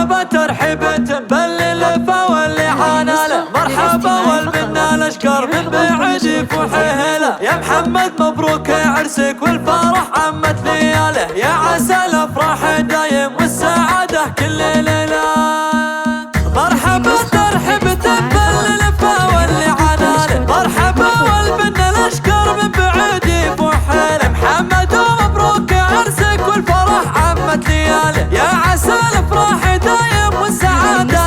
مرحبا ترحيبة باللفا واللي عاناله، مرحبا والبنا الاشكر من بعيد يفوحيه له. يا محمد مبروك عرسك والفرح عمت لياله، يا عسى الافراح دايم والسعاده كل ليله. مرحبا ترحيبة باللفا واللي عاناله، مرحبا والبنا الاشكر من بعيد يفوحيه له. محمد ومبروك عرسك والفرح عمت لياله، يا عسى الافراح دايم والسعاده.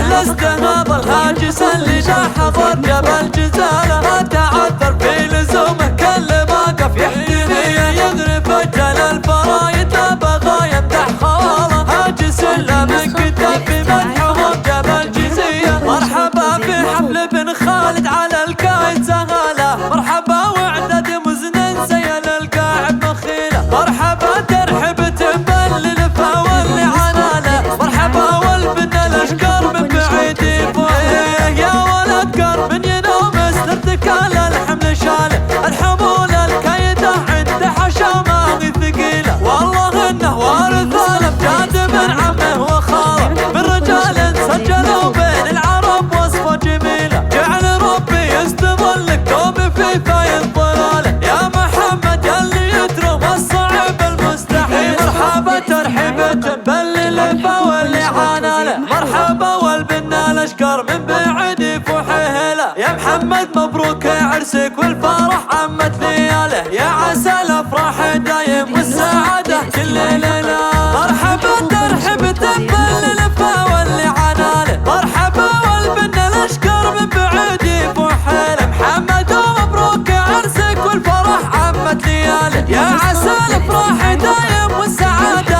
لاستنهض الهاجس اللي جا حضر جبل جزاله، ما تعثر في لزومه كل ما قف يحتمي يغرف اجل الفرايد لا بغى يمدح خاله. هاجس الا من كتب في مدحهم جبل جزيه، مرحبا في حفل بن خالد على الكايد زغاله، مرحبا وعدد مزن سيل القاعد مخيله. مرحبا ترحبة باللفا واللي عاناله، مرحبا والبنا الاشكر من بعيد يفوحيه. يا ولد قرب من ينوم استرتك على الحمل شاله، الحمول الكيده عنده حشامه ثقيله. والله انه وارث الامجاد من عمه وخاله، من رجال سجلوا بين العرب وصفه جميله. جعل ربي يستظل القوم في فايض ضلاله، يا محمد اللي يترم الصعب المستحيل. مرحبا ترحيبة باللفا واللي عاناله، مرحبا والبنا الاشكر من بعيد يفوحيه له. يا محمد مبروك عرسك والفرح عمت لياله، يا عسى الافراح دايم والسعاده كل ليله. مرحبا ترحيبة باللفا واللي عاناله، مرحبا والبنا الاشكر من بعيد يفوحيه له. محمد ومبروك عرسك والفرح عمت لياله، يا عسى الافراح دايم والسعاده.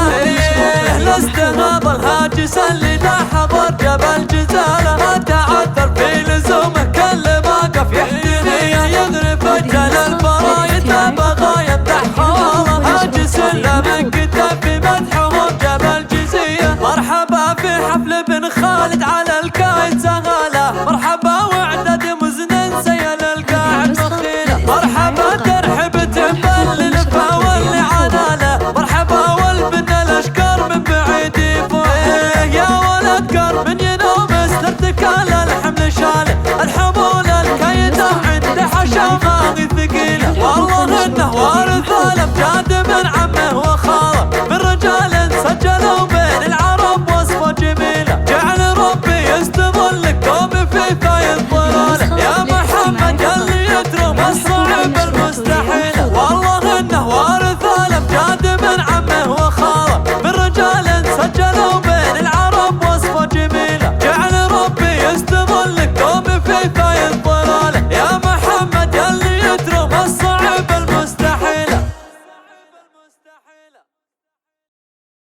لاستنهض الهاجس اللي ذا حضر جبل جزاله، ما تعثر في لزومه كل ما قف يحتمي يغرف اجل الفرايد لا بغى يمدح خاله. هاجس الا من كتب في مدحهم جبل جزيه، مرحبا في حفل بن خالد على الكايد زغاله، مرحبا وعدد مزن سيل القاعد مخيله. مرحبا ترحبة باللفا واللي عاناله، مرحبا والبنا الاشكر من بعيد يفوحيه. يا ولد قرب من ينوم استرتك على الحمل شاله، الحمول الكيده عنده حشامه ثقيله. والله انه وارث الامجاد من عمه